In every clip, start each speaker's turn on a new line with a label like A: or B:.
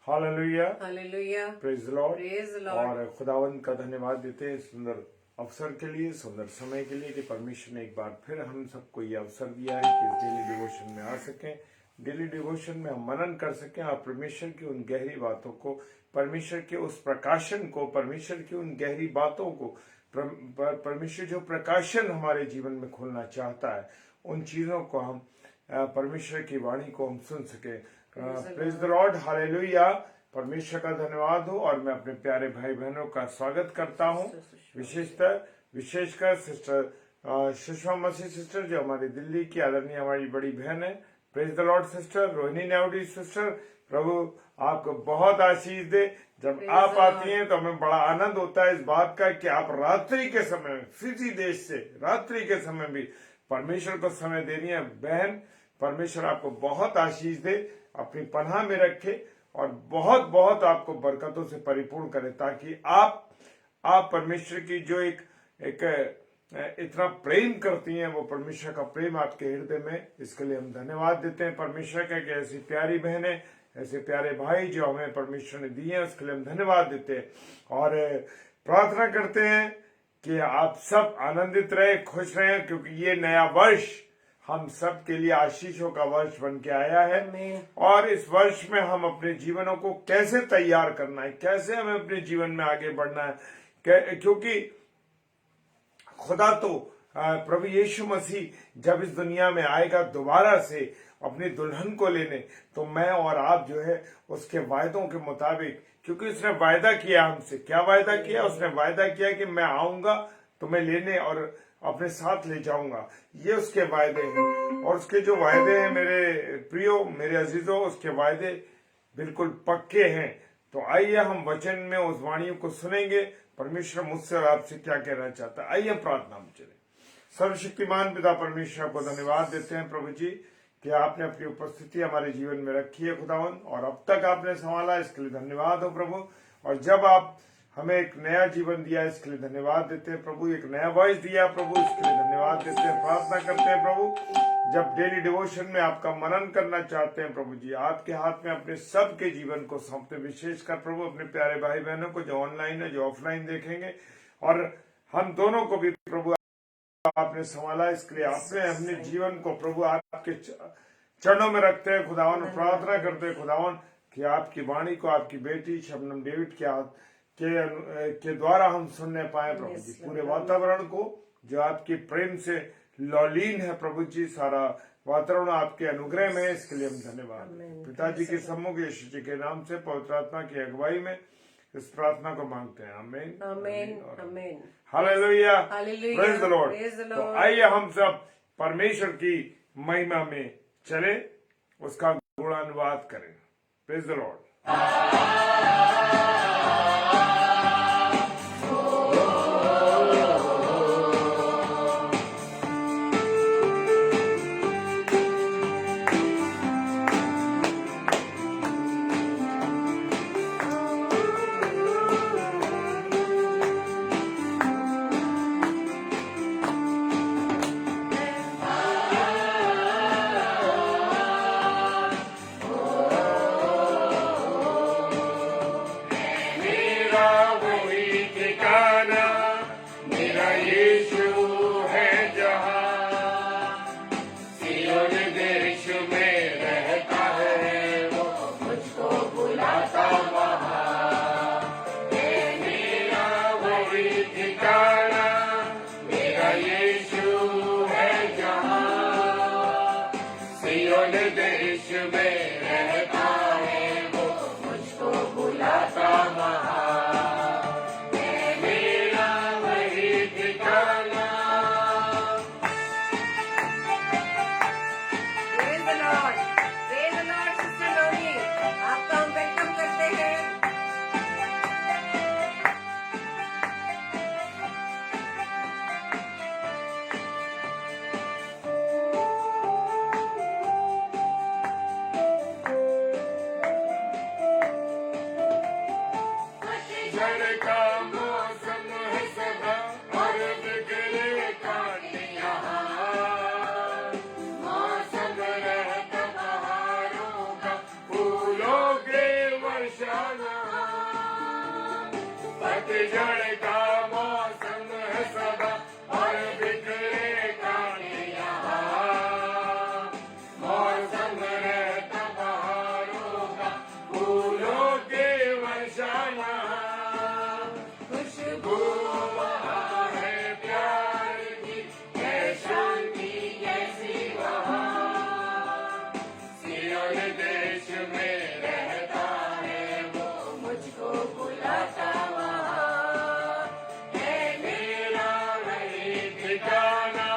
A: Hallelujah,
B: hallelujah,
A: praise the Lord.
B: Praise the Lord.
A: और खुदावंद का धन्यवाद देते हैं सुंदर अवसर के लिए, सुंदर समय के लिए कि परमेश्वर ने एक बार फिर हम सबको ये अवसर दिया है कि इस डेली डिवोशन में आ सकें, डेली डिवोशन में हम मनन कर सकें और परमेश्वर की उन गहरी बातों को, परमेश्वर के उस प्रकाशन को, परमेश्वर की उन गहरी बातों को, परमेश्वर जो प्रकाशन हमारे जीवन में खोलना चाहता है, उन चीजों को हम परमेश्वर की वाणी को हम सुन सके। Praise the lord, hallelujah. परमेश्वर का धन्यवाद हो। और मैं अपने प्यारे भाई बहनों का स्वागत करता हूं, विशेषकर सिस्टर सुषमा मसीह सिस्टर जो हमारी दिल्ली की आदरणीय हमारी बड़ी बहन है। Praise the lord sister Rohini Navdi sister, प्रभु आपको बहुत आशीष दे। जब आप आती हैं तो हमें बड़ा आनंद होता है इस बात का कि आप रात्रि के समय में, फिजी देश से रात्रि के समय भी परमेश्वर को समय दे रही है। बहन, परमेश्वर आपको बहुत आशीष दे, अपनी पनाह में रखे और बहुत बहुत आपको बरकतों से परिपूर्ण करे, ताकि आप परमेश्वर की जो एक इतना प्रेम करती हैं, वो परमेश्वर का प्रेम आपके हृदय में, इसके लिए हम धन्यवाद देते हैं परमेश्वर का कि ऐसी प्यारी बहनें, ऐसे प्यारे भाई जो हमें परमेश्वर ने दिए हैं, उसके लिए हम धन्यवाद देते हैं। और प्रार्थना करते हैं कि आप सब आनंदित रहे, खुश रहे, क्योंकि ये नया वर्ष हम सब के लिए आशीषों का वर्ष बन के आया है। और इस वर्ष में हम अपने जीवनों को कैसे तैयार करना है, कैसे हमें अपने जीवन में आगे बढ़ना है, क्योंकि खुदा तो प्रभु यीशु मसीह जब इस दुनिया में आएगा दोबारा से अपनी दुल्हन को लेने, तो मैं और आप जो है उसके वायदों के मुताबिक, क्योंकि उसने वायदा किया हमसे, क्या वायदा किया? उसने वायदा किया कि मैं आऊंगा तुम्हें लेने और अपने साथ ले जाऊंगा। ये उसके वायदे हैं, और उसके जो वायदे हैं मेरे प्रियो, मेरे अजीजों, उसके वायदे बिल्कुल पक्के हैं। तो आइए हम वचन में उस वाणी को सुनेंगे, परमेश्वर मुझसे और आपसे क्या कहना चाहता है। आइए प्रार्थना में चले। सर्वशक्तिमान पिता परमेश्वर को धन्यवाद देते हैं प्रभु जी कि आपने अपनी उपस्थिति हमारे जीवन में रखी है खुदावन, और अब तक आपने संभाला, इसके लिए धन्यवाद हो प्रभु। और जब आप हमें एक नया जीवन दिया, इसके लिए धन्यवाद देते हैं प्रभु। एक नया वॉइस दिया प्रभु, इसके लिए धन्यवाद देते हैं। प्रार्थना करते हैं प्रभु, जब डेली डिवोशन में आपका मनन करना चाहते हैं प्रभु जी, आपके हाथ में अपने सबके जीवन को सौंपते, विशेषकर प्रभु अपने प्यारे भाई बहनों को जो ऑनलाइन है, जो ऑफलाइन देखेंगे, और हम दोनों को भी प्रभु आपने संभाला, इसके लिए आपने अपने जीवन को प्रभु आपके चरणों में रखते हैं खुदावन। प्रार्थना करते हैं खुदावन कि आपकी वाणी को आपकी बेटी शबनम डेविड के द्वारा हम सुनने पाए प्रभु जी। पूरे वातावरण को जो आपके प्रेम से लौलीन है प्रभु जी, सारा वातावरण आपके अनुग्रह में है, इसके लिए हम धन्यवाद। पिताजी के सम्मुख यीशु जी के नाम से पवित्र आत्मा की अगुवाई में इस प्रार्थना को मांगते हैं। आमीन,
B: आमीन, आमीन।
A: Hallelujah,
B: hallelujah,
A: praise the Lord.
B: Praise the
A: तो
B: लॉर्ड।
A: आइए हम सब परमेश्वर की महिमा में चले, उसका गुणानुवाद करें। Praise the Lord. वर्षा पतझड़ का मौसम है सदा और बिखरे कांटे यहाँ मौसम रहता बहारों का फूलों की वर्षा यहाँ खुशबू वहाँ है प्यार की है शांति कैसी वहाँ सियोन देश में रहता है वो मुझको बुलाता वहाँ है मेरा वही ठिकाना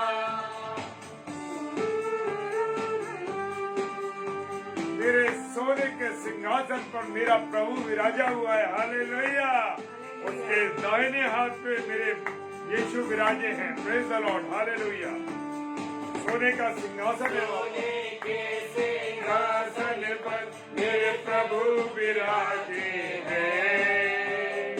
A: मेरे सोने के सिंहासन पर मेरा प्रभु विराजा हुआ है हालेलुया उसके दाहिने हाथ पे मेरे यीशु विराजे हैं प्रेज द लॉर्ड हालेलुया सोने का सिंहासन है सोने के सिंहासन पर मेरे प्रभु विराजे हैं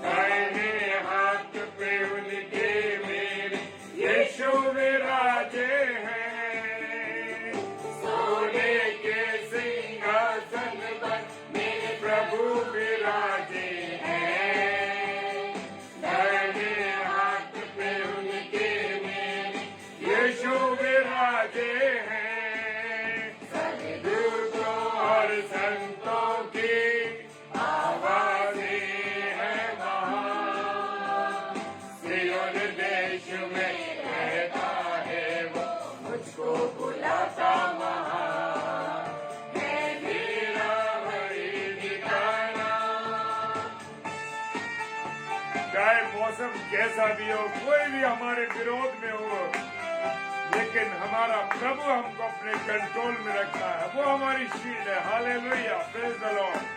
A: दाहिने हाथ पे उनके मेरे यीशु विराजे हैं सोने के सिंहासन पर मेरे प्रभु विराजे हैं दाहिने हाथ पे उनके मेरे यीशु विराजे हैं सद्दूतों और संतों की आवाजें हैं वहाँ सियोन देश में रहता है वो मुझको बुलाता वहाँ है मेरा वही ठिकाना चाहे मौसम कैसा भी हो कोई भी हमारे विरोध में हो लेकिन हमारा प्रभु हमको अपने कंट्रोल में रखता है वो हमारी शील्ड है हालेलुया प्रेज द लॉर्ड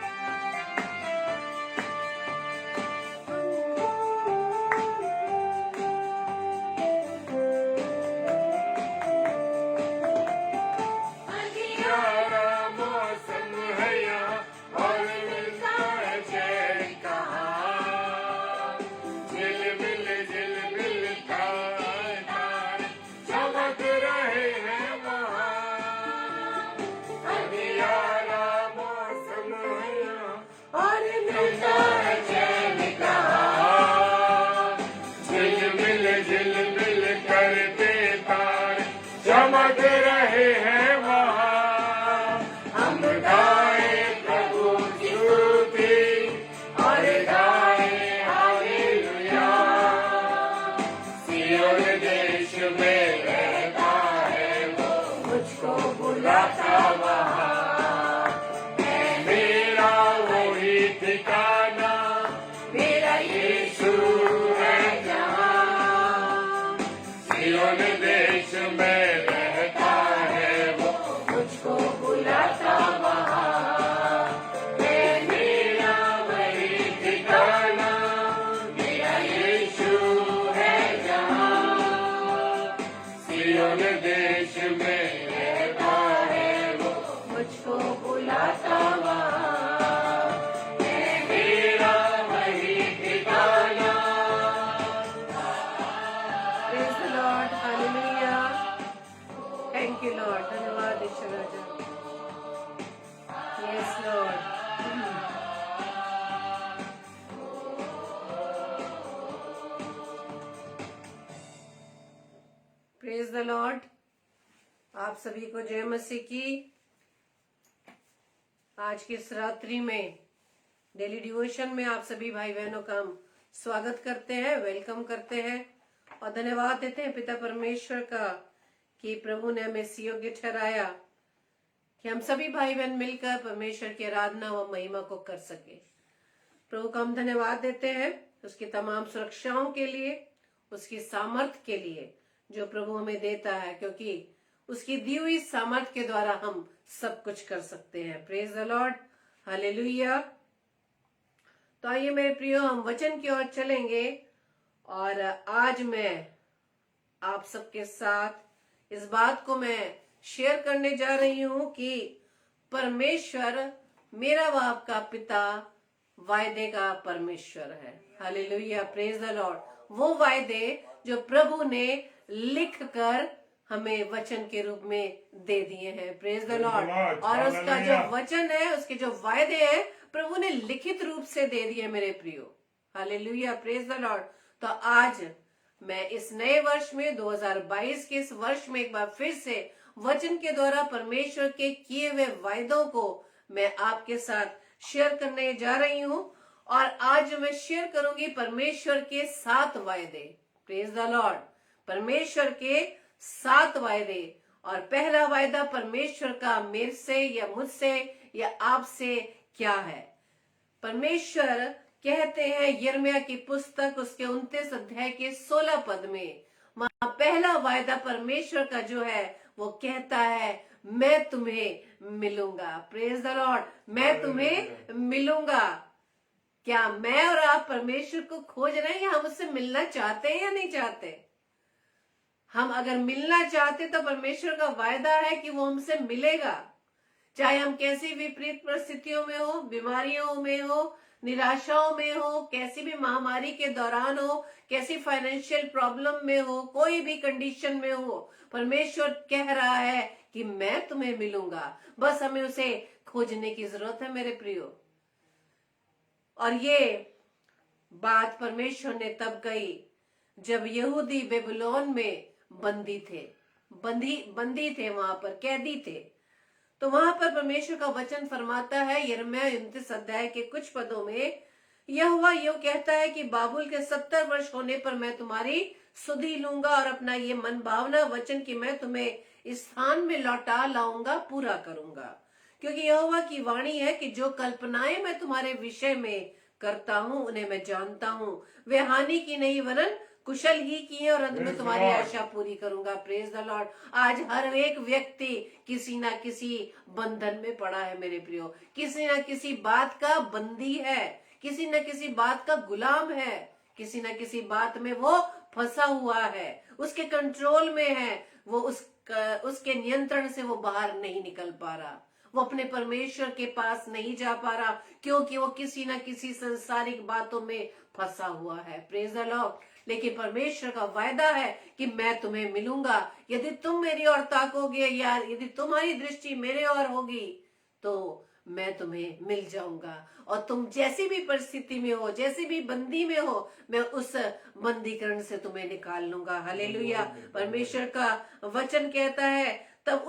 A: अंधियारा मौसम है यहाँ और मिलता है चैन कहाँ झिलमिल तारे चमक रहे हैं वहाँ अंधियारा मौसम है यहाँ और मिलता है चैन कहाँ झिलमिल करते तारे चमक रहे हैं वहाँ हम गाए प्रभु की स्तुति और गाए हालेलुया सियोन देश में रहता है वो मुझको बुलाता वहाँ है मेरा वही ठिकाना मेरा यीशु है जहाँ सियोन देश में रहता है वो मुझको बुलाता वहाँ है मेरा वही ठिकाना मेरा यीशु है जहाँ सियोन देश में रहता है वो मुझको बुलाता वहाँ है मेरा वही ठिकाना praise the lord hallelujah thank you lord धन्यवाद ईश्वर राजा yes lord praise the lord आप सभी को जय मसीह की आज की इस रात्रि में डेली डिवोशन में आप सभी भाई बहनों का हम स्वागत करते हैं वेलकम करते हैं और धन्यवाद देते हैं पिता परमेश्वर का कि प्रभु ने हमें इस योग्य ठहराया कि हम सभी भाई बहन मिलकर परमेश्वर की आराधना व महिमा को कर सके प्रभु का हम धन्यवाद देते हैं उसकी तमाम सुरक्षाओं के लिए उसकी सामर्थ के लिए जो प्रभु हमें देता है क्योंकि उसकी दी हुई सामर्थ के द्वारा हम सब कुछ कर सकते हैं प्रेज द लॉर्ड हालेलुया तो आइए मेरे प्रियो हम वचन की ओर चलेंगे और आज मैं आप सबके साथ इस बात को मैं शेयर करने जा रही हूं कि परमेश्वर मेरा व आपका पिता वायदे का परमेश्वर है हालेलुया प्रेज द लॉर्ड वो वायदे जो प्रभु ने लिख कर
B: हमें वचन के रूप में दे दिए हैं। Praise the
A: Praise the
B: Lord.
A: Lord.
B: और उसका जो
A: Hallelujah.
B: वचन है, उसके जो वायदे हैं, प्रभु ने लिखित रूप से दे दिए मेरे प्रियो। Hallelujah, praise the Lord. तो आज मैं इस नए वर्ष में 2022 के इस वर्ष में एक बार फिर से वचन के द्वारा परमेश्वर के किए हुए वायदों को मैं आपके साथ शेयर करने जा रही हूं। और आज मैं शेयर करूंगी परमेश्वर के 7 वायदे। Praise the Lord. परमेश्वर के 7 वायदे। और पहला वायदा परमेश्वर का मेरे से या मुझसे या आपसे क्या है। परमेश्वर कहते हैं यिर्मयाह की पुस्तक उसके 29 अध्याय के 16 पद में, वहां पहला वायदा परमेश्वर का जो है वो कहता है, मैं तुम्हें मिलूंगा। Praise the Lord. मैं तुम्हें मिलूंगा। क्या मैं और आप परमेश्वर को खोज रहे हैं या हम उससे मिलना चाहते हैं या नहीं चाहते? हम अगर मिलना चाहते तो परमेश्वर का वायदा है कि वो हमसे मिलेगा। चाहे हम कैसी विपरीत परिस्थितियों में हो, बीमारियों में हो, निराशाओं में हो, कैसी भी महामारी के दौरान हो, कैसी फाइनेंशियल प्रॉब्लम में हो, कोई भी कंडीशन में हो, परमेश्वर कह रहा है कि मैं तुम्हें मिलूंगा। बस हमें उसे खोजने की जरूरत है मेरे प्रियो। और ये बात परमेश्वर ने तब कही जब यहूदी बेबीलोन में बंदी थे, बंदी थे, वहां पर कैदी थे। तो वहां पर परमेश्वर का वचन फरमाता है यिर्मयाह 29 अध्याय के कुछ पदों में, यहोवा यूं कहता है कि बाबुल के 70 वर्ष होने पर मैं तुम्हारी सुधि लूंगा और अपना ये मन भावना वचन की मैं तुम्हें इस स्थान में लौटा लाऊंगा पूरा करूंगा। क्योंकि यहोवा की वाणी है कि जो कल्पनाएं मैं तुम्हारे विषय में करता हूं उन्हें मैं जानता हूं, वे हानि की नहीं वरन कुशल ही की है और अंत में
A: Praise the
B: तुम्हारी
A: Lord.
B: आशा पूरी करूंगा। Praise the Lord. आज हर एक व्यक्ति किसी ना किसी बंधन में पड़ा है मेरे प्रियो, किसी ना किसी बात का बंदी है, किसी न किसी बात का गुलाम है, किसी न किसी बात में वो फंसा हुआ है, उसके कंट्रोल में है, वो उसके नियंत्रण से वो बाहर नहीं निकल पा रहा, वो अपने परमेश्वर के पास नहीं जा पा रहा, क्योंकि वो किसी न किसी संसारिक बातों में फंसा हुआ है। Praise the Lord. लेकिन परमेश्वर का वायदा है कि मैं तुम्हें मिलूंगा। यदि तुम मेरी ओर ताकोगे या यदि तुम्हारी दृष्टि मेरे ओर होगी तो मैं तुम्हें मिल जाऊंगा। और तुम जैसी भी परिस्थिति में हो, जैसी भी बंदी में हो, मैं उस बंदीकरण से तुम्हें निकाल लूंगा। हालेलुया। परमेश्वर का वचन कहता है, तब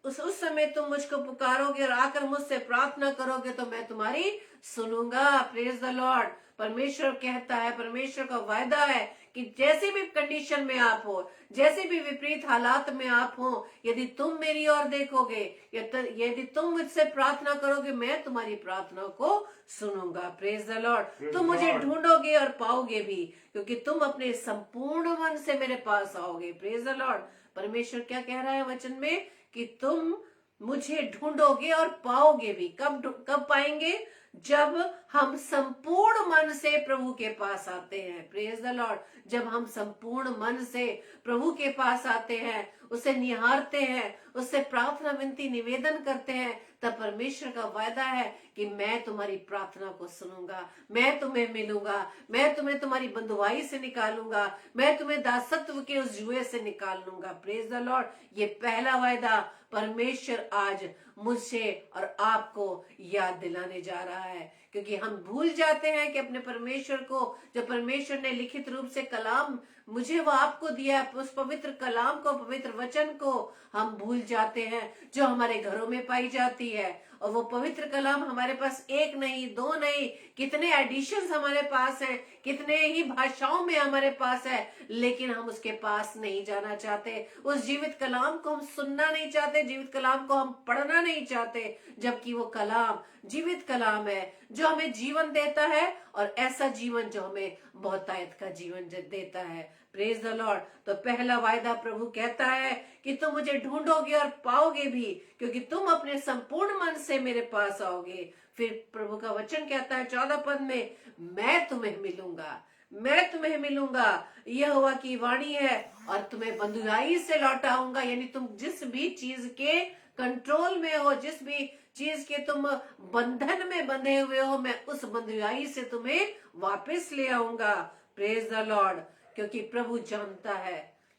B: उस समय तुम मुझको पुकारोगे और आकर मुझसे प्रार्थना करोगे तो मैं तुम्हारी सुनूंगा। Praise the Lord. परमेश्वर कहता है, परमेश्वर का वायदा है कि जैसे भी कंडीशन में आप हो, जैसे भी विपरीत हालात में आप हो, यदि तुम मेरी ओर देखोगे, यदि तुम मुझसे प्रार्थना करोगे, मैं तुम्हारी प्रार्थना को सुनूंगा। Praise the Lord. तुम मुझे ढूंढोगे और पाओगे भी, क्योंकि तुम अपने संपूर्ण मन से मेरे पास आओगे। Praise the Lord. परमेश्वर क्या कह रहा है वचन में कि तुम मुझे ढूंढोगे और पाओगे भी। कब पाएंगे? जब हम संपूर्ण मन से प्रभु के पास आते हैं। Praise the Lord. जब हम संपूर्ण मन से प्रभु के पास आते हैं, उसे निहारते हैं, उससे प्रार्थना विनती निवेदन करते हैं, तब परमेश्वर का वायदा है कि मैं तुम्हारी प्रार्थना को सुनूंगा, मैं तुम्हें मिलूंगा, मैं तुम्हें तुम्हारी बंधुआई से निकालूंगा, मैं तुम्हें दासत्व के उस जुए से निकाल लूंगा। Praise the Lord. ये पहला वायदा परमेश्वर आज मुझसे और आपको याद दिलाने जा रहा है, क्योंकि हम भूल जाते हैं कि अपने परमेश्वर को, जो परमेश्वर ने लिखित रूप से कलाम मुझे वो आपको दिया है, उस पवित्र कलाम को, पवित्र वचन को हम भूल जाते हैं, जो हमारे घरों में पाई जाती है। और वो पवित्र कलाम हमारे पास एक नहीं, दो नहीं, कितने एडिशंस हमारे पास हैं, कितने ही भाषाओं में हमारे पास है, लेकिन हम उसके पास नहीं जाना चाहते। उस जीवित कलाम को हम सुनना नहीं चाहते, जीवित कलाम को हम पढ़ना नहीं चाहते, जबकि वो कलाम जीवित कलाम है जो हमें जीवन देता है, और ऐसा जीवन जो हमें बहुतायत का जीवन देता है। Praise the Lord. तो पहला वायदा प्रभु कहता है कि तुम मुझे ढूंढोगे और पाओगे भी, क्योंकि तुम अपने संपूर्ण मन से मेरे पास आओगे। फिर प्रभु का वचन कहता है 14 पद में, मैं तुम्हें मिलूंगा, मैं तुम्हें मिलूंगा, यहोवा की वाणी है, और तुम्हें बंधुआई से लौटाऊंगा। यानी तुम जिस भी चीज के कंट्रोल में हो, जिस भी चीज के तुम बंधन में बंधे हुए हो, मैं उस बंधुआई से तुम्हें वापस ले आऊंगा। Praise the Lord. क्योंकि प्रभु जानता है,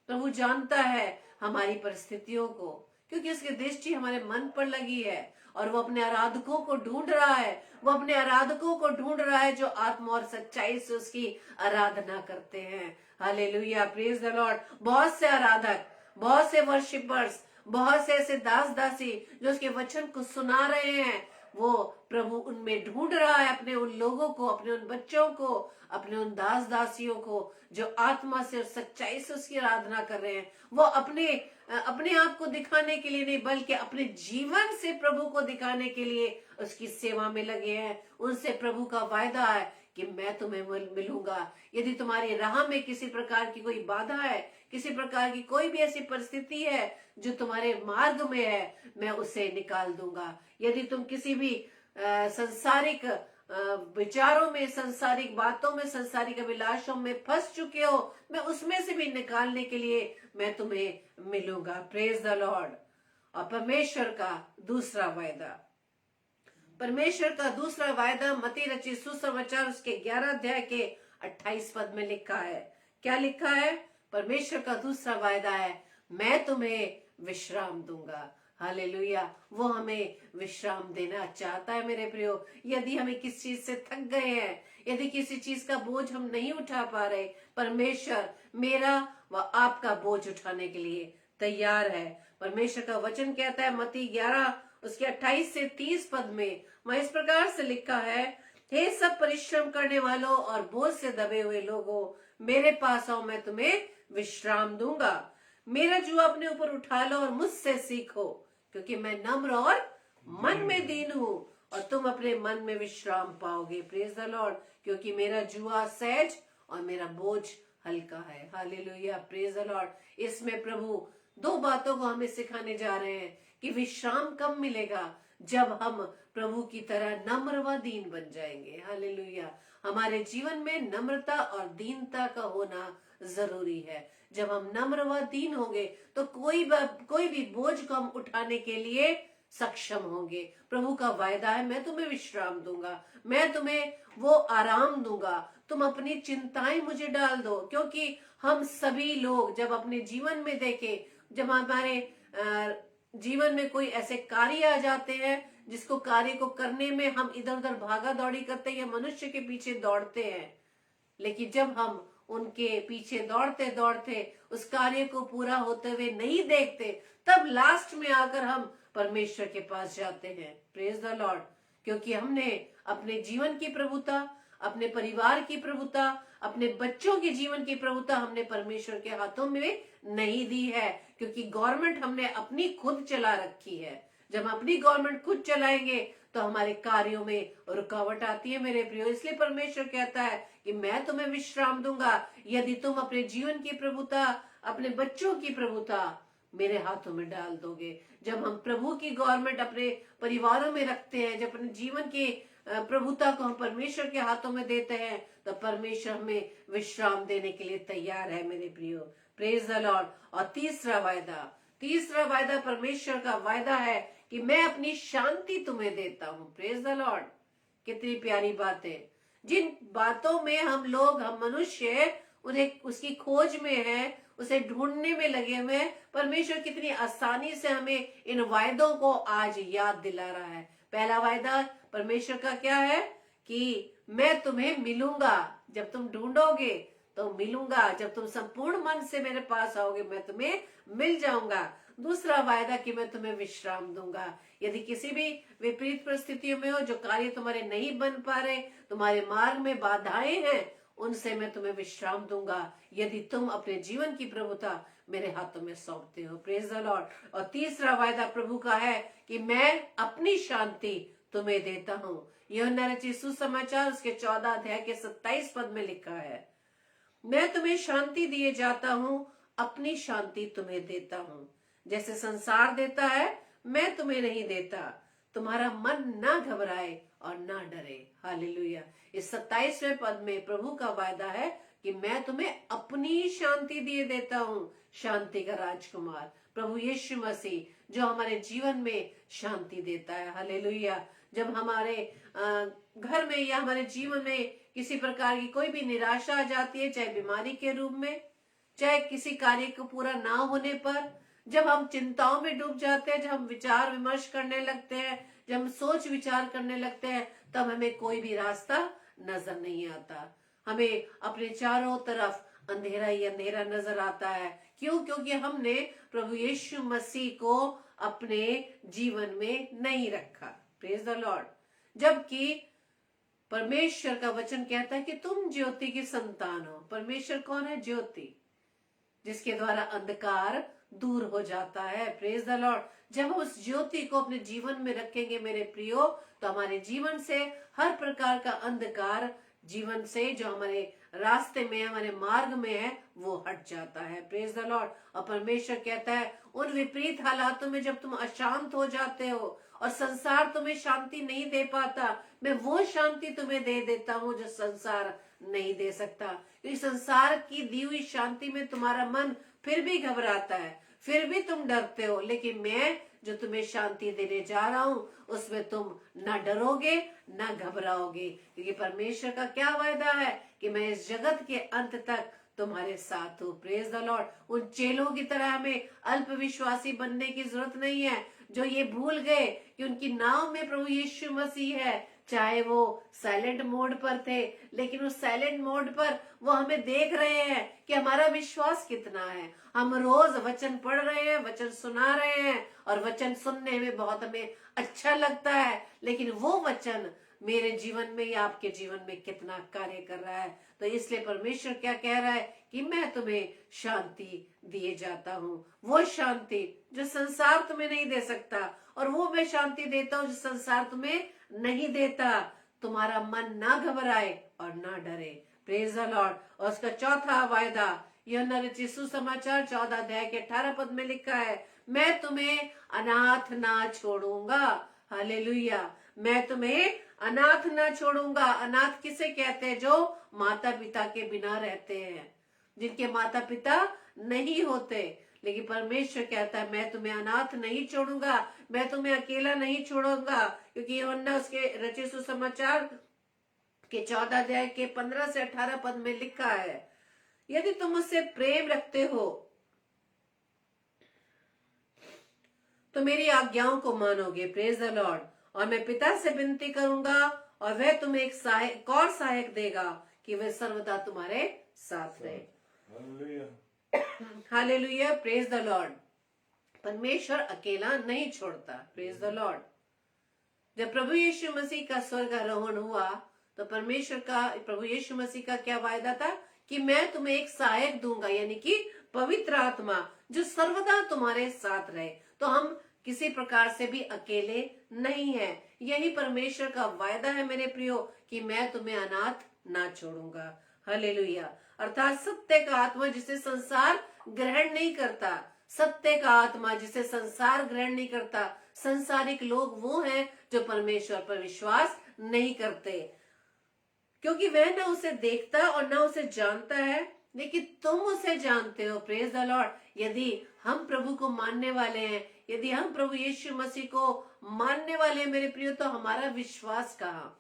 B: प्रभु जानता है हमारी परिस्थितियों को, क्योंकि उसकी दृष्टि हमारे मन पर लगी है और वो अपने आराधकों को ढूंढ रहा है। वो अपने आराधकों को ढूंढ रहा है जो आत्मा और सच्चाई से उसकी आराधना करते हैं। Hallelujah, praise the Lord. बहुत से आराधक, बहुत से वर्शिपर्स, बहुत से ऐसे दास दासी जो उसके वचन को सुना रहे हैं, वो प्रभु उनमें ढूंढ रहा है अपने उन लोगों को, अपने उन बच्चों को, अपने उन दास दासियों को जो आत्मा से और सच्चाई से उसकी आराधना कर रहे हैं। वो अपने आप को दिखाने के लिए नहीं, बल्कि अपने जीवन से प्रभु को दिखाने के लिए उसकी सेवा में लगे हैं। उनसे प्रभु का वायदा है कि मैं तुम्हें मिलूंगा। यदि तुम्हारी राह में किसी प्रकार की कोई बाधा है, किसी प्रकार की कोई भी ऐसी परिस्थिति है जो तुम्हारे मार्ग में है, मैं उसे निकाल दूंगा। यदि तुम किसी भी संसारिक विचारों में, सांसारिक बातों में, सांसारिक अभिलाषों में फंस चुके हो, मैं उसमें से भी निकालने के लिए मैं तुम्हें मिलूंगा। Praise the Lord. और परमेश्वर का दूसरा वायदा, परमेश्वर का दूसरा वायदा मत्ती रचित सुसमाचार उसके 11 अध्याय के 28 पद में लिखा है। क्या लिखा है? परमेश्वर का दूसरा वायदा है, मैं तुम्हें विश्राम दूंगा। हालेलुया। वो हमें विश्राम देना चाहता है मेरे प्रियो। यदि हमें किसी चीज से थक गए हैं, यदि किसी चीज का बोझ हम नहीं उठा पा रहे, परमेश्वर मेरा व आपका बोझ उठाने के लिए तैयार है। परमेश्वर का वचन कहता है मत्ती 11 उसके 28 से 30 पद में, वह इस प्रकार से लिखा है, हे सब परिश्रम करने वालों और बोझ से दबे हुए लोगों, मेरे पास आओ, मैं तुम्हें विश्राम दूंगा। मेरा जुआ अपने ऊपर उठा लो और मुझसे सीखो, क्योंकि मैं नम्र और मन में दीन हूँ, और तुम अपने मन में विश्राम पाओगे। Praise the Lord. क्योंकि मेरा जुआ सहज और मेरा बोझ हल्का है। Hallelujah, praise the Lord. इसमें प्रभु दो बातों को हमें सिखाने जा रहे हैं कि विश्राम कब मिलेगा, जब हम प्रभु की तरह नम्र व दीन बन जाएंगे। हालेलुया। हमारे जीवन में नम्रता और दीनता का होना जरूरी है। जब हम नम्र व दीन होंगे तो कोई भी बोझ को हम उठाने के लिए सक्षम होंगे। प्रभु का वायदा है, मैं तुम्हें विश्राम दूंगा, मैं तुम्हें वो आराम दूंगा, तुम अपनी चिंताएं मुझे डाल दो। क्योंकि हम सभी लोग जब अपने जीवन में देखें, जब हमारे जीवन में कोई ऐसे कार्य आ जाते हैं जिसको कार्य को करने में हम इधर उधर भागा दौड़ी करते हैं या मनुष्य के पीछे दौड़ते हैं, लेकिन जब हम उनके पीछे दौड़ते दौड़ते उस कार्य को पूरा होते हुए नहीं देखते, तब लास्ट में आकर हम परमेश्वर के पास जाते हैं। Praise the Lord. क्योंकि हमने अपने जीवन की प्रभुता, अपने परिवार की प्रभुता, अपने बच्चों के जीवन की प्रभुता हमने परमेश्वर के हाथों में नहीं दी है। क्योंकि गवर्नमेंट हमने अपनी खुद चला रखी है। जब हम अपनी गवर्नमेंट खुद चलाएंगे तो हमारे कार्यों में रुकावट आती है मेरे प्रियो। इसलिए परमेश्वर कहता है कि मैं तुम्हें विश्राम दूंगा यदि तुम अपने जीवन की प्रभुता, अपने बच्चों की प्रभुता मेरे हाथों में डाल दोगे। जब हम प्रभु की गवर्नमेंट अपने परिवारों में रखते हैं, जब अपने जीवन की प्रभुता को हम परमेश्वर के हाथों में देते हैं, तो परमेश्वर हमें विश्राम देने के लिए तैयार है मेरे प्रियो। Praise the Lord. और तीसरा वायदा परमेश्वर का वायदा है कि मैं अपनी शांति तुम्हें देता हूँ। Praise the Lord. कितनी प्यारी बातें। जिन बातों में हम मनुष्य उन्हें उसकी खोज में है, उसे ढूंढने में लगे हुए हैं, परमेश्वर कितनी आसानी से हमें इन वायदों को आज याद दिला रहा है। पहला वायदा परमेश्वर का क्या है कि मैं तुम्हें मिलूंगा। जब तुम ढूंढोगे तो मिलूंगा, जब तुम संपूर्ण मन से मेरे पास आओगे मैं तुम्हें मिल जाऊंगा। दूसरा वायदा कि मैं तुम्हें विश्राम दूंगा। यदि किसी भी विपरीत परिस्थितियों में हो, जो कार्य तुम्हारे नहीं बन पा रहे, तुम्हारे मार्ग में बाधाएं हैं, उनसे मैं तुम्हें विश्राम दूंगा यदि तुम अपने जीवन की प्रभुता मेरे हाथों में सौंपते हो। Praise the Lord. और तीसरा वायदा प्रभु का है कि मैं अपनी शांति तुम्हें देता हूँ। यूहन्ना रचित सुसमाचार उसके 14 अध्याय के 27 पद में लिखा है, मैं तुम्हें शांति दिए जाता हूँ, अपनी शांति तुम्हें देता हूँ। जैसे संसार देता है मैं तुम्हें नहीं देता। तुम्हारा मन ना घबराए और ना डरे। हालेलुया। इस 27वें पद में प्रभु का वायदा है कि मैं तुम्हें अपनी शांति दिए देता हूँ। शांति का राजकुमार प्रभु यीशु मसीह जो हमारे जीवन में शांति देता है। हालेलुया। जब हमारे घर में या हमारे जीवन में किसी प्रकार की कोई भी निराशा आ जाती है, चाहे बीमारी के रूप में, चाहे किसी कार्य को पूरा ना होने पर, जब हम चिंताओं में डूब जाते हैं, जब हम विचार विमर्श करने लगते हैं, जब हम सोच विचार करने लगते हैं, तब हमें कोई भी रास्ता नजर नहीं आता। हमें अपने चारों तरफ अंधेरा ही अंधेरा नजर आता है। क्यों? क्योंकि हमने प्रभु यीशु मसीह को अपने जीवन में नहीं रखा। Praise the Lord. जबकि परमेश्वर का वचन कहता है कि तुम ज्योति की संतान हो। परमेश्वर कौन है? ज्योति, जिसके द्वारा अंधकार दूर हो जाता है। Praise the Lord. जब हम उस ज्योति को अपने जीवन में रखेंगे मेरे प्रियो, तो हमारे जीवन से हर प्रकार का अंधकार जीवन से जो हमारे रास्ते में, हमारे मार्ग में है, वो हट जाता है। Praise the Lord. और परमेश्वर कहता है उन विपरीत हालातों में जब तुम अशांत हो जाते हो और संसार तुम्हें शांति नहीं दे पाता, मैं वो शांति तुम्हें दे देता हूँ जो संसार नहीं दे सकता। क्योंकि संसार की दी हुई शांति में तुम्हारा मन फिर भी घबराता है, फिर भी तुम डरते हो, लेकिन मैं जो तुम्हें शांति देने जा रहा हूँ उसमें तुम ना डरोगे ना घबराओगे। क्योंकि परमेश्वर का क्या वायदा है कि मैं इस जगत के अंत तक तुम्हारे साथ हूँ। Praise the Lord. उन चेलों की तरह हमें अल्प विश्वासी बनने की जरूरत नहीं है, जो ये भूल गए कि उनकी नाव में प्रभु यीशु मसीह है। चाहे वो साइलेंट मोड पर थे, लेकिन उस साइलेंट मोड पर वो हमें देख रहे हैं कि हमारा विश्वास कितना है। हम रोज वचन पढ़ रहे हैं, वचन सुना रहे हैं, और वचन सुनने में बहुत हमें अच्छा लगता है, लेकिन वो वचन मेरे जीवन में या आपके जीवन में कितना कार्य कर रहा है। तो इसलिए परमेश्वर क्या कह रहा है कि मैं तुम्हें शांति दिए जाता हूँ, वो शांति जो संसार तुम्हें नहीं दे सकता, और वो मैं शांति देता हूँ जो संसार तुम्हें नहीं देता। तुम्हारा मन ना घबराए और ना डरे। Praise the Lord. और उसका चौथा वायदा यूहन्ना रचित सुसमाचार 14 अध्याय के 18 पद में लिखा है, मैं तुम्हें अनाथ ना छोड़ूंगा। हालेलुया। मैं तुम्हें अनाथ ना छोड़ूंगा। अनाथ किसे कहते हैं? जो माता पिता के बिना रहते हैं, जिनके माता पिता नहीं होते। लेकिन परमेश्वर कहता है मैं तुम्हें अनाथ नहीं छोड़ूंगा, मैं तुम्हें अकेला नहीं छोड़ूंगा। क्योंकि यूहन्ना उसके रचित सुसमाचार के 14 अध्याय के 15 से 18 पद में लिखा है, यदि तुम मुझसे प्रेम रखते हो तो मेरी आज्ञाओं को मानोगे। Praise the Lord. और मैं पिता से विनती करूंगा और वह तुम्हें एक और सहायक देगा कि वह सर्वदा तुम्हारे साथ रहे। हालेलुया। Praise the Lord. परमेश्वर अकेला नहीं छोड़ता। Praise the Lord. जब प्रभु यीशु मसीह का स्वर्गारोहण हुआ तो प्रभु यीशु मसीह का क्या वायदा था कि मैं तुम्हें एक सहायक दूंगा, यानी कि पवित्र आत्मा जो सर्वदा तुम्हारे साथ रहे। तो हम किसी प्रकार से भी अकेले नहीं है। यही परमेश्वर का वायदा है मेरे प्रियो कि मैं तुम्हें अनाथ ना छोड़ूंगा। हालेलुया। अर्थात सत्य का आत्मा जिसे संसार ग्रहण नहीं करता, सत्य का आत्मा जिसे संसार ग्रहण नहीं करता। संसारिक लोग वो हैं जो परमेश्वर पर विश्वास नहीं करते, क्योंकि वह न उसे देखता और न उसे जानता है, लेकिन तुम उसे जानते हो। Praise the Lord. यदि हम प्रभु को मानने वाले हैं, यदि हम प्रभु यीशु मसीह को मानने वाले हैं मेरे प्रियो, तो हमारा विश्वास कहाँ?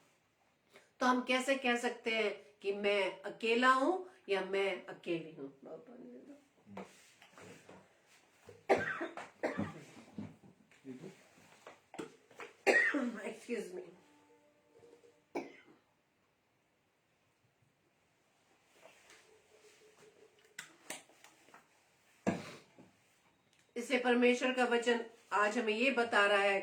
B: तो हम कैसे कह सकते हैं कि मैं अकेला हूं या मैं अकेली हूं? Excuse me. इससे परमेश्वर का वचन आज हमें ये बता रहा है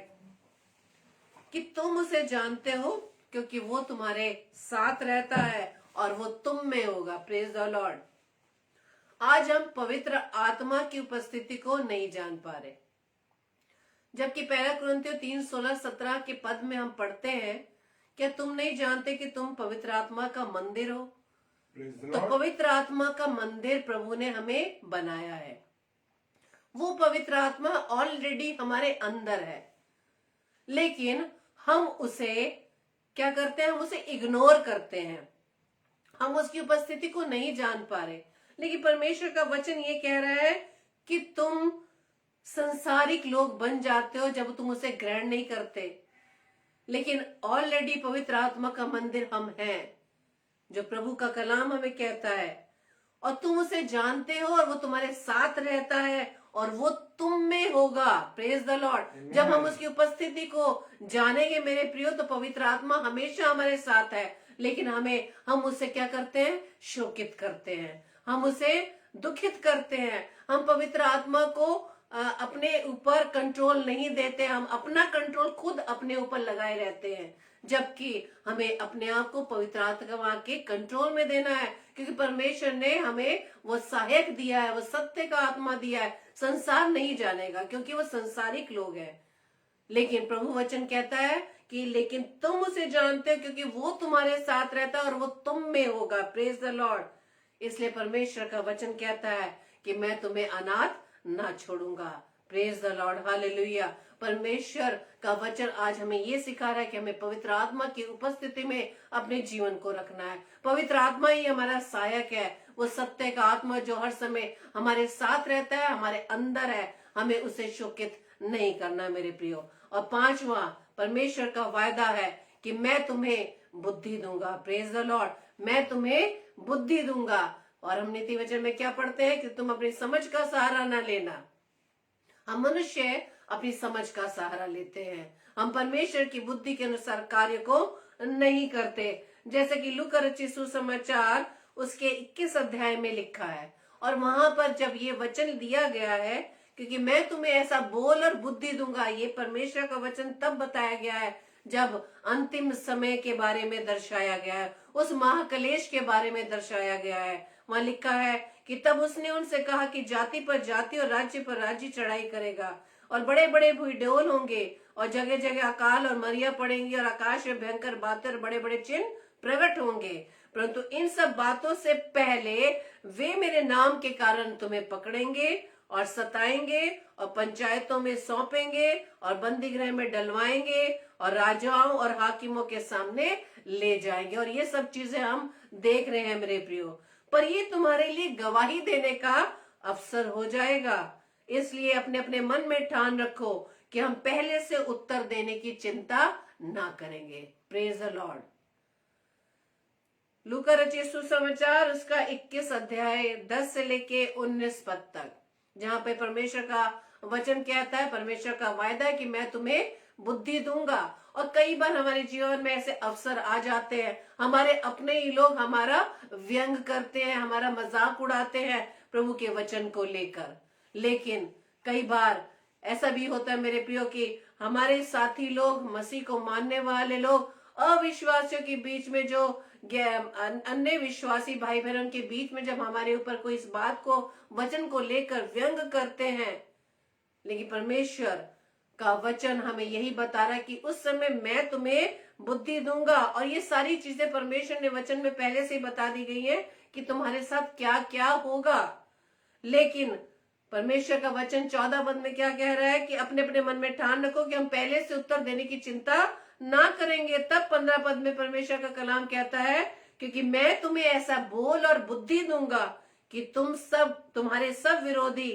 B: कि तुम उसे जानते हो क्योंकि वो तुम्हारे साथ रहता है और वो तुम में होगा। Praise the Lord. आज हम पवित्र आत्मा की उपस्थिति को नहीं जान पा रहे, जबकि पहला कुरिन्थियों 3:16-17 के पद में हम पढ़ते हैं, क्या तुम नहीं जानते कि तुम पवित्र आत्मा का मंदिर हो? तो पवित्र आत्मा का मंदिर प्रभु ने हमें बनाया है। वो पवित्र आत्मा ऑलरेडी हमारे अंदर है, लेकिन हम उसे क्या करते हैं? हम उसे इग्नोर करते हैं, हम उसकी उपस्थिति को नहीं जान पा रहे। लेकिन परमेश्वर का वचन ये कह रहा है कि तुम संसारिक लोग बन जाते हो जब तुम उसे ग्रहण नहीं करते, लेकिन ऑलरेडी पवित्र आत्मा का मंदिर हम हैं, जो प्रभु का कलाम हमें कहता है। और तुम उसे जानते हो और वो तुम्हारे साथ रहता है और वो तुम में होगा। Praise the Lord. जब हम उसकी उपस्थिति को जानेंगे मेरे प्रियो, तो पवित्र आत्मा हमेशा हमारे साथ है, लेकिन हम उससे क्या करते हैं? शोकित करते हैं, हम उसे दुखित करते हैं। हम पवित्र आत्मा को अपने ऊपर कंट्रोल नहीं देते, हम अपना कंट्रोल खुद अपने ऊपर लगाए रहते हैं, जबकि हमें अपने आप को पवित्र आत्मा के कंट्रोल में देना है, क्योंकि परमेश्वर ने हमें वो सहायक दिया है, वो सत्य का आत्मा दिया है। संसार नहीं जानेगा क्योंकि वो संसारिक लोग हैं, लेकिन प्रभु वचन कहता है कि लेकिन तुम उसे जानते हो क्योंकि वो तुम्हारे साथ रहता है और वो तुम में होगा। Praise the Lord. इसलिए परमेश्वर का वचन कहता है कि मैं तुम्हें अनाथ ना छोड़ूंगा। Praise the lord, hallelujah. परमेश्वर का वचन आज हमें ये सिखा रहा है कि हमें पवित्र आत्मा की उपस्थिति में अपने जीवन को रखना है। पवित्र आत्मा ही हमारा सहायक है, वो सत्य का आत्मा जो हर समय हमारे साथ रहता है, हमारे अंदर है। हमें उसे शोकित नहीं करना मेरे प्रियो। और पांचवा, परमेश्वर का वायदा है कि मैं तुम्हें बुद्धि दूंगा। प्रेज द लॉर्ड, मैं तुम्हें बुद्धि दूंगा। और हम नीति वचन में क्या पढ़ते हैं कि तुम अपनी समझ का सहारा ना लेना। हम मनुष्य अपनी समझ का सहारा लेते हैं, हम परमेश्वर की बुद्धि के अनुसार कार्य को नहीं करते। जैसे कि लूका रचित सुसमाचार उसके 21 अध्याय में लिखा है, और वहां पर जब ये वचन दिया गया है, क्योंकि मैं तुम्हें ऐसा बोल और बुद्धि दूंगा, ये परमेश्वर का वचन तब बताया गया है जब अंतिम समय के बारे में दर्शाया गया है, उस महाकलेश के बारे में दर्शाया गया है। वहां लिखा है कि तब उसने उनसे कहा कि जाति पर जाति और राज्य पर राज्य चढ़ाई करेगा, और बड़े बड़े भूडोल होंगे, और जगह जगह अकाल और मरिया पड़ेंगी, और आकाश में भयंकर बातें और बड़े बड़े चिन्ह प्रकट होंगे। परंतु इन सब बातों से पहले वे मेरे नाम के कारण तुम्हें पकड़ेंगे और सताएंगे और पंचायतों में सौंपेंगे और बंदी गृह में डलवाएंगे और राजाओं और हाकिमों के सामने ले जाएंगे। और ये सब चीजें हम देख रहे हैं मेरे प्रियो। पर ये तुम्हारे लिए गवाही देने का अवसर हो जाएगा, इसलिए अपने अपने मन में ठान रखो कि हम पहले से उत्तर देने की चिंता ना करेंगे। Praise the Lord. लूका रचित सुसमाचार उसका 21 अध्याय 10 से लेके 19 पद तक, जहां पे परमेश्वर का वचन कहता है, परमेश्वर का वायदा है कि मैं तुम्हें बुद्धि दूंगा। और कई बार हमारे जीवन में ऐसे अवसर आ जाते हैं, हमारे अपने ही लोग हमारा व्यंग करते हैं, हमारा मजाक उड़ाते हैं प्रभु के वचन को लेकर। लेकिन कई बार ऐसा भी होता है मेरे प्रियो कि हमारे साथी लोग, मसीह को मानने वाले लोग, अविश्वासियों के बीच में, जो अन्य विश्वासी भाई बहनों के बीच में जब हमारे ऊपर कोई इस बात को, वचन को लेकर व्यंग करते हैं, लेकिन परमेश्वर का वचन हमें यही बता रहा है कि उस समय मैं तुम्हें बुद्धि दूंगा। और ये सारी चीजें परमेश्वर ने वचन में पहले से ही बता दी गई है कि तुम्हारे साथ क्या क्या होगा। लेकिन परमेश्वर का वचन 14 पद में क्या कह रहा है कि अपने अपने मन में ठान रखो कि हम पहले से उत्तर देने की चिंता ना करेंगे। तब 15 पद में परमेश्वर का कलाम कहता है, क्योंकि मैं तुम्हें ऐसा बोल और बुद्धि दूंगा कि तुम्हारे सब विरोधी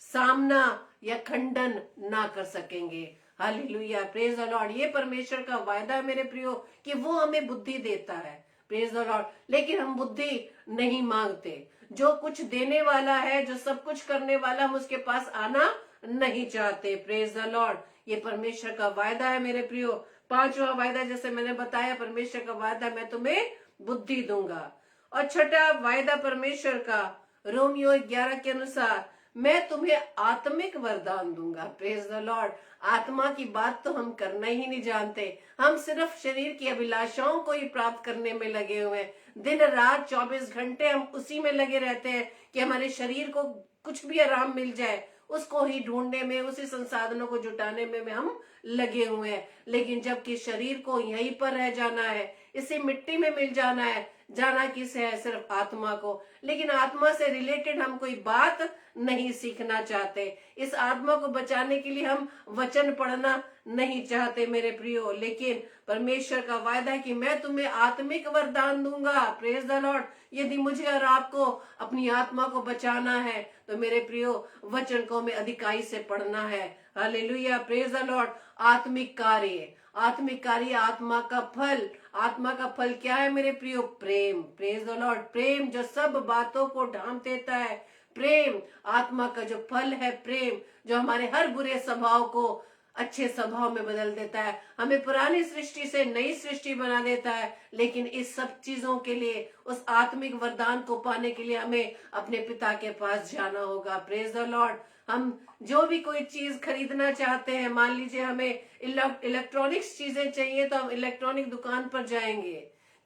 B: सामना या खंडन ना कर सकेंगे। Hallelujah, praise the Lord. ये परमेश्वर का वायदा है मेरे प्रियो कि वो हमें बुद्धि देता है। Praise the Lord. लेकिन हम बुद्धि नहीं मांगते। जो कुछ देने वाला है, जो सब कुछ करने वाला, हम उसके पास आना नहीं चाहते। Praise the Lord. ये परमेश्वर का वायदा है मेरे प्रियो। पांचवा वायदा, जैसे मैंने बताया, परमेश्वर का वायदा, मैं तुम्हें बुद्धि दूंगा। और छठा वायदा परमेश्वर का, रोमियो 11 के अनुसार, मैं तुम्हें आत्मिक वरदान दूंगा। Praise the Lord. आत्मा की बात तो हम करना ही नहीं जानते, हम सिर्फ शरीर की अभिलाषाओं को ही प्राप्त करने में लगे हुए हैं। दिन रात 24 घंटे हम उसी में लगे रहते हैं कि हमारे शरीर को कुछ भी आराम मिल जाए, उसको ही ढूंढने में, उसी संसाधनों को जुटाने में हम लगे हुए हैं। लेकिन जबकि शरीर को यहीं पर रह जाना है, इसी मिट्टी में मिल जाना है, जाना किस है? सिर्फ आत्मा को। लेकिन आत्मा से रिलेटेड हम कोई बात नहीं सीखना चाहते। इस आत्मा को बचाने के लिए हम वचन पढ़ना नहीं चाहते मेरे प्रियो। लेकिन परमेश्वर का वायदा है कि मैं तुम्हें आत्मिक वरदान दूंगा। Praise the Lord. यदि मुझे और आपको अपनी आत्मा को बचाना है तो मेरे प्रियो, वचन को हमें अधिकाई से पढ़ना है। Hallelujah, praise the Lord. आत्मिक कार्य, आत्मिक कार्य, आत्मा का फल। आत्मा का फल क्या है मेरे प्रियो? प्रेम। Praise the lord. प्रेम जो सब बातों को ढांप देता है, प्रेम, आत्मा का जो फल है प्रेम, जो हमारे हर बुरे स्वभाव को अच्छे स्वभाव में बदल देता है, हमें पुरानी सृष्टि से नई सृष्टि बना देता है। लेकिन इस सब चीजों के लिए, उस आत्मिक वरदान को पाने के लिए हमें अपने पिता के पास जाना होगा। Praise the Lord. हम जो भी कोई चीज खरीदना चाहते हैं, मान लीजिए हमें इलेक्ट्रॉनिक्स चीजें चाहिए तो हम इलेक्ट्रॉनिक दुकान पर जाएंगे,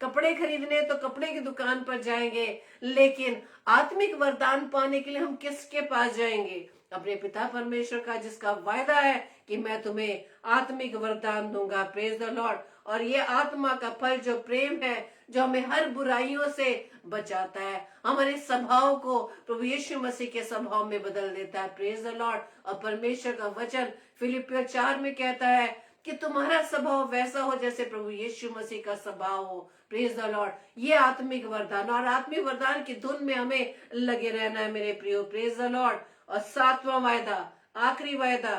B: कपड़े खरीदने तो कपड़े की दुकान पर जाएंगे। लेकिन आत्मिक वरदान पाने के लिए हम किसके पास जाएंगे? अपने पिता परमेश्वर का, जिसका वायदा है कि मैं तुम्हें आत्मिक वरदान दूंगा। Praise the Lord. और ये आत्मा का फल जो प्रेम है, जो हमें हर बुराइयों से बचाता है, हमारे स्वभाव को प्रभु यीशु मसीह के स्वभाव में बदल देता है। Praise the Lord. और परमेश्वर का वचन फिलिपियों 4 में कहता है कि तुम्हारा स्वभाव वैसा हो जैसे प्रभु यीशु मसीह का स्वभाव हो। Praise the Lord. ये आत्मिक वरदान, और आत्मिक वरदान की धुन में हमें लगे रहना है मेरे प्रियो। Praise the Lord. और 7वां वायदा, आखिरी वायदा,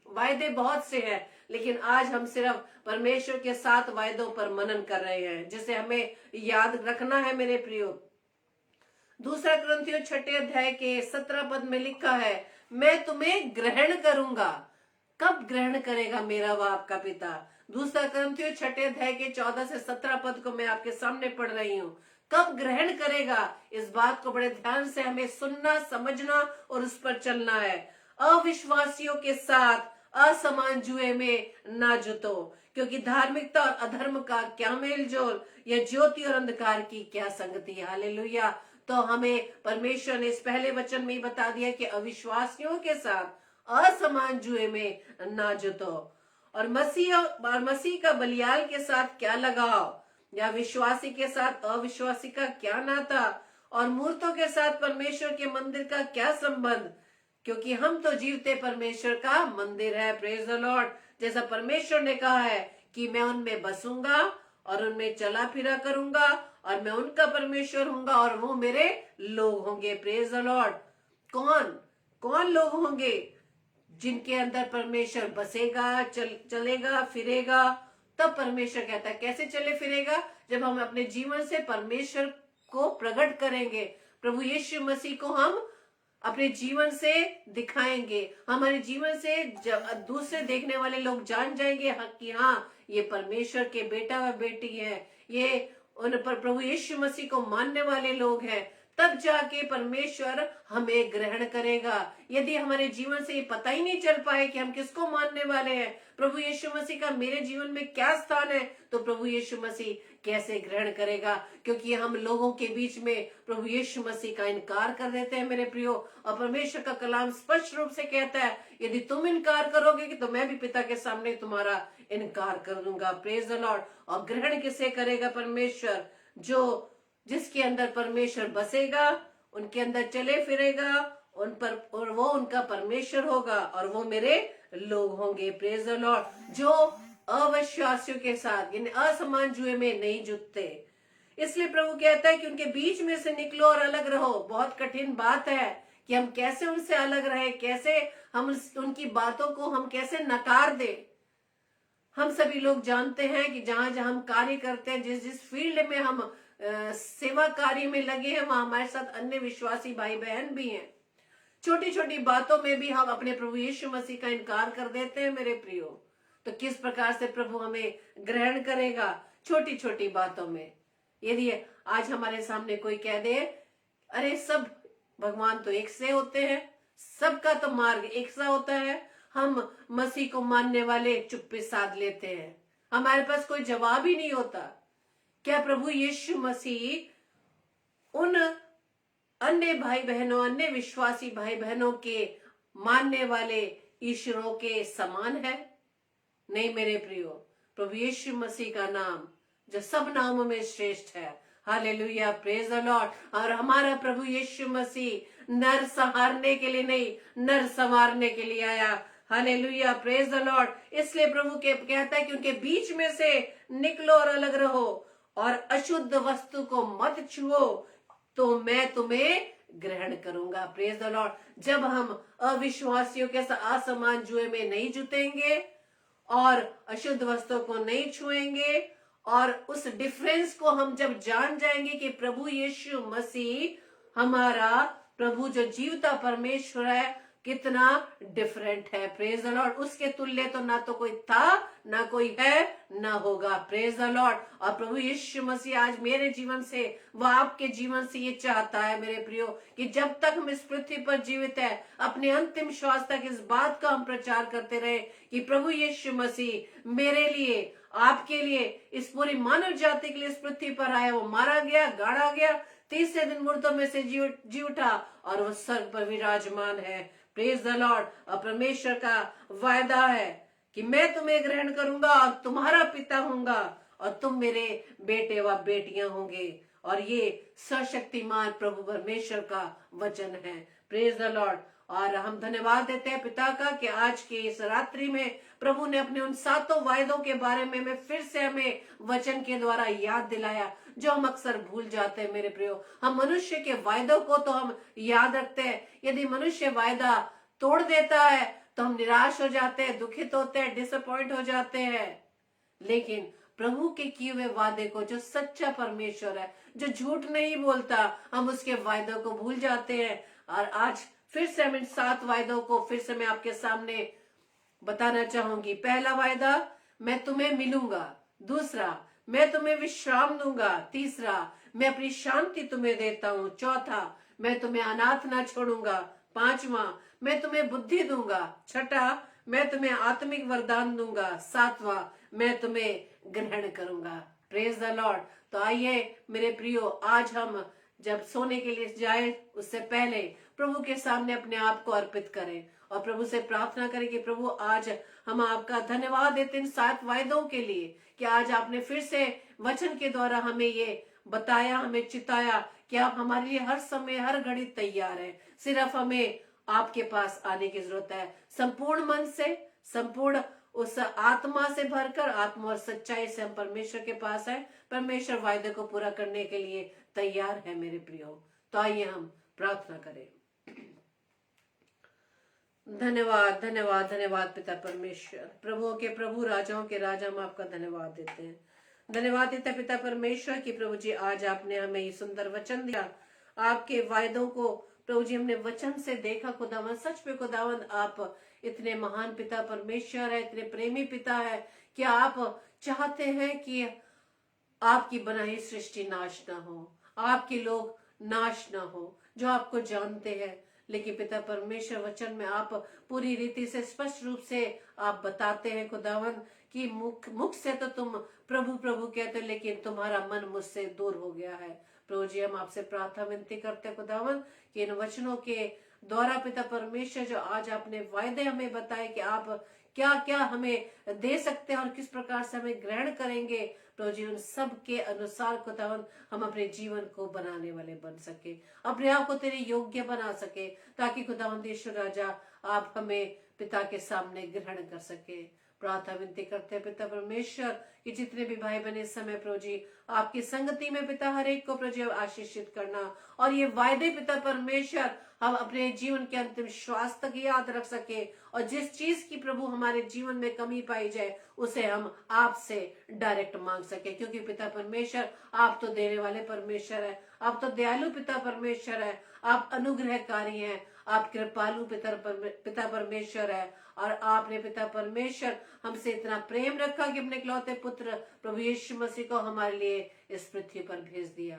B: वायदे बहुत से हैं लेकिन आज हम सिर्फ परमेश्वर के 7 वायदों पर मनन कर रहे हैं, जिसे हमें याद रखना है मेरे प्रियो। दूसरा कुरिन्थियों 6 अध्याय के 17 पद में लिखा है, मैं तुम्हें ग्रहण करूंगा। कब ग्रहण करेगा मेरा व आपका पिता? दूसरा कुरिन्थियों 6 अध्याय के 14 से 17 पद को मैं आपके सामने पढ़ रही हूँ। कब ग्रहण करेगा? इस बात को बड़े ध्यान से हमें सुनना, समझना और उस पर चलना है। अविश्वासियों के साथ असमान जुए में ना जुतो, क्योंकि धार्मिकता और अधर्म का क्या मेल जोल, या ज्योति और अंधकार की क्या संगति। हालेलुया। तो हमें परमेश्वर ने इस पहले वचन में ही बता दिया कि अविश्वासियों के साथ असमान जुए में ना जुतो। और मसीह का बलियाल के साथ क्या लगाव, या विश्वासी के साथ अविश्वासी का क्या नाता, और मूर्तों के साथ परमेश्वर के मंदिर का क्या संबंध, क्योंकि हम तो जीवते परमेश्वर का मंदिर है। Praise the Lord. जैसा परमेश्वर ने कहा है कि मैं उनमें बसूंगा और उनमें चला फिरा करूंगा, और मैं उनका परमेश्वर हूंगा और वो मेरे लोग होंगे। Praise the Lord. कौन लोग होंगे? जिनके अंदर परमेश्वर बसेगा, चलेगा, फिरेगा। तब परमेश्वर कहता है कैसे चले फिरेगा? जब हम अपने जीवन से परमेश्वर को प्रकट करेंगे, प्रभु यीशु मसीह को हम अपने जीवन से दिखाएंगे। हमारे जीवन से जब दूसरे देखने वाले लोग जान जाएंगे कि हाँ, ये परमेश्वर के बेटा व बेटी है, ये उन पर प्रभु यीशु मसीह को मानने वाले लोग हैं, तब जाके परमेश्वर हमें ग्रहण करेगा। यदि हमारे जीवन से ये पता ही नहीं चल पाए कि हम किसको मानने वाले हैं, प्रभु यीशु मसीह का मेरे जीवन में क्या स्थान है, तो प्रभु यीशु मसीह कैसे ग्रहण करेगा? क्योंकि हम लोगों के बीच में प्रभु यीशु मसीह का इनकार कर देते हैं मेरे प्रियो। और परमेश्वर का कलाम स्पष्ट रूप से कहता है, यदि तुम इनकार करोगे कि तो मैं भी पिता के सामने तुम्हारा इनकार कर दूंगा। Praise the Lord. और ग्रहण किसे करेगा? परमेश्वर, जिसके अंदर परमेश्वर बसेगा, उनके अंदर चले फिरेगा, उन पर, और वो उनका परमेश्वर होगा और वो मेरे लोग होंगे। Praise the Lord. जो अविश्वासियों के साथ, यानी असमान जुए में नहीं जुटते। इसलिए प्रभु कहता है कि उनके बीच में से निकलो और अलग रहो। बहुत कठिन बात है कि हम कैसे उनसे अलग रहे, कैसे हम उनकी बातों को हम कैसे नकार दे। हम सभी लोग जानते हैं कि जहां जहां हम कार्य करते हैं, जिस जिस फील्ड में हम सेवा कार्य में लगे हैं, वहां हमारे साथ अन्य विश्वासी भाई बहन भी हैं। छोटी छोटी बातों में भी हम अपने प्रभु यीशु मसीह का इनकार कर देते हैं मेरे प्रियो। तो किस प्रकार से प्रभु हमें ग्रहण करेगा? छोटी छोटी बातों में। यदि आज हमारे सामने कोई कह दे, अरे सब भगवान तो एक से होते हैं, सबका तो मार्ग एक सा होता है, हम मसीह को मानने वाले चुप्पी साध लेते हैं, हमारे पास कोई जवाब ही नहीं होता। क्या प्रभु यीशु मसीह उन अन्य भाई बहनों, अन्य विश्वासी भाई बहनों के मानने वाले ईश्वरों के समान है? नहीं मेरे प्रियो। प्रभु यीशु मसीह का नाम जो सब नामों में श्रेष्ठ है। हालेलुया। Praise the Lord. और हमारा प्रभु यीशु मसीह नर संहारने के लिए नहीं, नर संवारने के लिए आया। हालेलुया। Praise the Lord. इसलिए प्रभु कहता है कि उनके बीच में से निकलो और अलग रहो, और अशुद्ध वस्तु को मत छुओ, तो मैं तुम्हें ग्रहण करूंगा। Praise the Lord. जब हम अविश्वासियों के साथ असमान जुए में नहीं जुटेंगे और अशुद्ध वस्तुओं को नहीं छुएंगे, और उस डिफरेंस को हम जब जान जाएंगे कि प्रभु यीशु मसीह हमारा प्रभु जो जीवता परमेश्वर है कितना डिफरेंट है। Praise the Lord. उसके तुल्य तो ना तो कोई था, ना कोई है, ना होगा। Praise the Lord. और प्रभु यीशु मसीह आज मेरे जीवन से, वह आपके जीवन से ये चाहता है मेरे प्रियो, कि जब तक हम इस पृथ्वी पर जीवित है, अपने अंतिम श्वास तक इस बात का हम प्रचार करते रहे कि प्रभु यीशु मसीह मेरे लिए, आपके लिए, इस पूरी मानव जाति के लिए इस पृथ्वी पर आया। वो मारा गया, गाड़ा गया, तीसरे दिन मुर्दों में से जी उठा और वह स्वर्ग पर विराजमान है। Praise the Lord. और परमेश्वर का वायदा है कि मैं तुम्हें ग्रहण करूंगा और तुम्हारा पिता होऊंगा और तुम मेरे बेटे व बेटियां होंगे। और ये सशक्तिमान प्रभु परमेश्वर का वचन है। Praise the Lord. और हम धन्यवाद देते हैं पिता का कि आज की इस रात्रि में प्रभु ने अपने उन 7 वायदों के बारे में फिर से हमें वचन के द्वारा याद दिलाया, जो हम अक्सर भूल जाते हैं मेरे प्रियो। हम मनुष्य के वायदों को तो हम याद रखते हैं, यदि मनुष्य वायदा तोड़ देता है तो हम निराश हो जाते हैं, दुखित होते हैं, डिसअपॉइंट हो जाते हैं। लेकिन प्रभु के किए हुए वादे को, जो सच्चा परमेश्वर है, जो झूठ नहीं बोलता, हम उसके वायदों को भूल जाते हैं। और आज फिर से हम इन 7 वायदों को फिर से मैं आपके सामने बताना चाहूंगी। पहला वायदा, मैं तुम्हें मिलूंगा। दूसरा, मैं तुम्हें विश्राम दूंगा। तीसरा, मैं अपनी शांति तुम्हें देता हूँ। चौथा, मैं तुम्हें अनाथ ना छोड़ूंगा। पांचवा, मैं तुम्हें बुद्धि दूंगा। छठा, मैं तुम्हें आत्मिक वरदान दूंगा। सातवां, मैं तुम्हें ग्रहण करूंगा। Praise the Lord. तो आइए मेरे प्रियो, आज हम जब सोने के लिए जाए उससे पहले प्रभु के सामने अपने आप को अर्पित करें और प्रभु से प्रार्थना करें कि प्रभु आज हम आपका धन्यवाद देते हैं इन 7 वायदों के लिए, कि आज आपने फिर से वचन के द्वारा हमें ये बताया, हमें चिताया कि आप हमारे लिए हर समय हर घड़ी तैयार है। सिर्फ हमें आपके पास आने की जरूरत है, संपूर्ण मन से, संपूर्ण उस आत्मा से भरकर, आत्मा और सच्चाई से हम परमेश्वर के पास है। परमेश्वर वायदे को पूरा करने के लिए तैयार है मेरे प्रियो। तो आइए हम प्रार्थना करें। धन्यवाद धन्यवाद धन्यवाद पिता परमेश्वर, प्रभुओं के प्रभु, राजाओं के राजा, हम आपका धन्यवाद देते हैं। धन्यवाद देते हैं पिता परमेश्वर की प्रभु जी, आज आपने हमें ये सुंदर वचन दिया। आपके वायदों को प्रभु जी हमने वचन से देखा खुदावन। सच में खुदावन आप इतने महान पिता परमेश्वर है, इतने प्रेमी पिता है कि आप चाहते हैं कि आपकी बनाई सृष्टि नाश ना हो, आपके लोग नाश ना हो जो आपको जानते हैं। लेकिन पिता परमेश्वर वचन में आप पूरी रीति से स्पष्ट रूप से आप बताते हैं खुदावन कि मुख से तो तुम प्रभु प्रभु कहते हो, लेकिन तुम्हारा मन मुझसे दूर हो गया है। प्रभु जी, हम आपसे प्रार्थना विनती करते हैं खुदावन कि इन वचनों के द्वारा पिता परमेश्वर जो आज आपने वायदे हमें बताए कि आप क्या क्या हमें दे सकते हैं और किस प्रकार से हमें ग्रहण करेंगे, प्रभु जी उन सब के अनुसार खुदावन हम अपने जीवन को बनाने वाले बन सके, अपने आप को तेरे योग्य बना सके, ताकि खुदावन ईश्वर राजा आप हमें पिता के सामने ग्रहण कर सके। प्रार्थना विनती करते हैं पिता परमेश्वर कि जितने भी भाई बहन इस समय प्रभु जी आपकी संगति में पिता हर एक को प्रभु जी आशीषित करना, और ये वायदे पिता परमेश्वर हम अपने जीवन के अंतिम श्वास तक याद रख सके, और जिस चीज की प्रभु हमारे जीवन में कमी पाई जाए उसे हम आपसे डायरेक्ट मांग सके, क्योंकि पिता परमेश्वर आप तो देने वाले परमेश्वर है, आप तो दयालु पिता परमेश्वर है, आप अनुग्रहकारी हैं, आप कृपालु पिता परमेश्वर है। और आपने पिता परमेश्वर हमसे इतना प्रेम रखा कि अपने इकलौते पुत्र प्रभु यीशु मसीह को हमारे लिए इस पृथ्वी पर भेज दिया।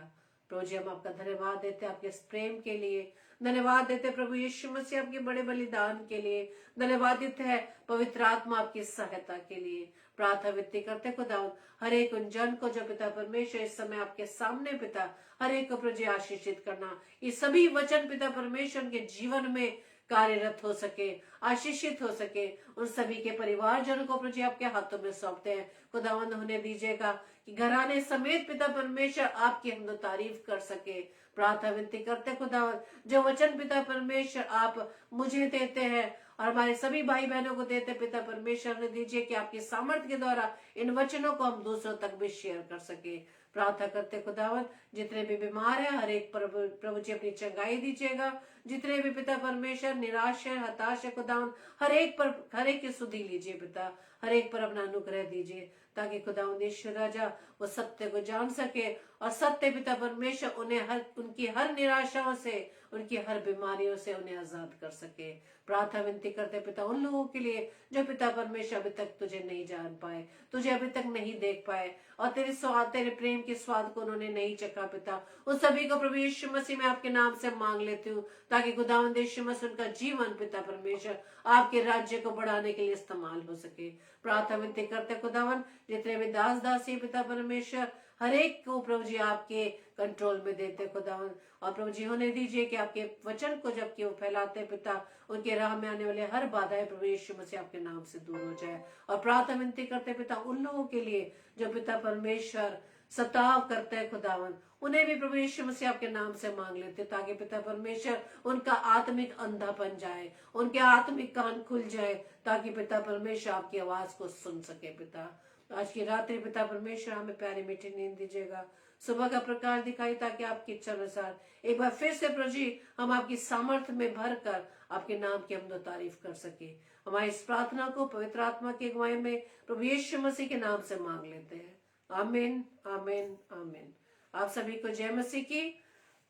B: प्रभु जी, हम आपका धन्यवाद देते हैं आपके इस प्रेम के लिए, धन्यवाद देते हैं प्रभु यीशु मसीह आपके बड़े बलिदान के लिए, धन्यवाद देते हैं पवित्र आत्मा आपकी सहायता के लिए। प्रार्थना विनती करते खुदावन हर एक उन जन को जो पिता परमेश्वर इस समय आपके सामने पिता हर एक को प्रभु जी आशीषित करना, ये सभी वचन पिता परमेश्वर के जीवन में कार्यरत हो सके, आशीषित हो सके। उन सभी के परिवारजनों को प्रभु जी आपके हाथों में सौंपते हैं। खुदावंद होने दीजिएगा कि घराने समेत पिता परमेश्वर आपकी हमदो तारीफ कर सके। प्रार्थना विनती करते खुदावंद जो वचन पिता परमेश्वर आप मुझे देते हैं और हमारे सभी भाई बहनों को देते पिता परमेश्वर ने दीजिए कि आपकी सामर्थ्य के द्वारा इन वचनों को हम दूसरों तक भी शेयर कर सके। प्रार्थना करते खुदावन जितने भी बीमार है हर एक प्रभु जी अपनी चंगाई दीजिएगा, जितने भी पिता परमेश्वर निराश है हताश है खुदावन हर एक की सुधि लीजिए पिता, हर एक पर अपना अनुग्रह दीजिए। ताकि खुदावंद यीशु राजा वो सत्य को जान सके और सत्य पिता परमेश्वर उन्हें उनकी हर निराशाओं से, उनकी हर बीमारियों से उन्हें आजाद कर सके। प्रार्थना विनती करते पिता उन लोगों के लिए जो पिता परमेश्वर अभी तक तुझे नहीं जान पाए, तुझे अभी तक नहीं देख पाए और तेरे स्वाद, तेरे प्रेम के स्वाद को उन्होंने नहीं चखा पिता, उन सभी को प्रभु यीशु मसीह में आपके नाम से मांग लेती हूँ ताकि खुदावंद यीशु मसीह उनका जीवन पिता परमेश्वर आपके राज्य को बढ़ाने के लिए इस्तेमाल हो सके। प्रार्थना विनती करते खुदावन जितने भी दास दासी पिता परमेश्वर हर एक को प्रभु जी आपके कंट्रोल में देते खुदावन, और प्रभु जी होने दीजिए कि आपके वचन को जबकि वो फैलाते पिता, उनके राह में आने वाले हर बाधाएं प्रभु यीशु मसीह आपके नाम से दूर हो जाए। और प्रार्थना विनती करते पिता उन लोगों के लिए जो पिता परमेश्वर सताव करते हैं खुदावन, उन्हें भी प्रभु यीशु मसीह आपके नाम से मांग लेते ताकि पिता परमेश्वर उनका आत्मिक अंधापन जाए, उनके आत्मिक कान खुल जाए ताकि पिता परमेश्वर आपकी आवाज को सुन सके। पिता आज की रात्रि पिता परमेश्वर हमें प्यारी मीठी नींद दीजिएगा, सुबह का प्रकाश दिखाई ताकि आपकी इच्छा अनुसार एक बार फिर से प्रभु जी हम आपकी सामर्थ्य में भर कर आपके नाम की हमदो तारीफ कर सके। हमारी इस प्रार्थना को पवित्र आत्मा की अगुवाई में प्रभु यीशु मसीह के नाम से मांग लेते हैं। आमीन आमीन आमीन। आप सभी को जय मसीह की।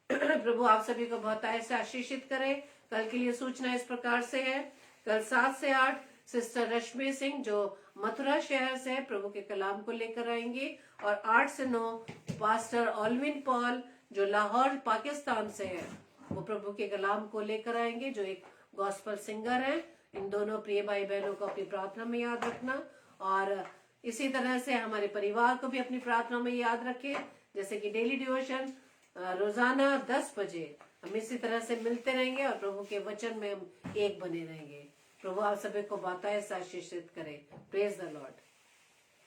B: प्रभु आप सभी को बहुत ऐसे आशीषित करे। कल के लिए सूचना इस प्रकार से है, कल 7 से 8 सिस्टर रश्मि सिंह जो मथुरा शहर से प्रभु के कलाम को लेकर आएंगी, और 8 से 9 पास्टर ऑलविन पॉल जो लाहौर पाकिस्तान से है वो प्रभु के कलाम को लेकर आएंगे, जो एक गॉस्पल सिंगर है। इन दोनों प्रिय भाई बहनों को अपनी प्रार्थना में याद रखना, और इसी तरह से हमारे परिवार को भी अपनी प्रार्थना में याद रखें। जैसे कि डेली डिवोशन रोजाना 10 बजे हम इसी तरह से मिलते रहेंगे और प्रभु के वचन में हम एक बने रहेंगे। प्रभु आप सभी को बाताएं आशीषित करे। Praise the Lord.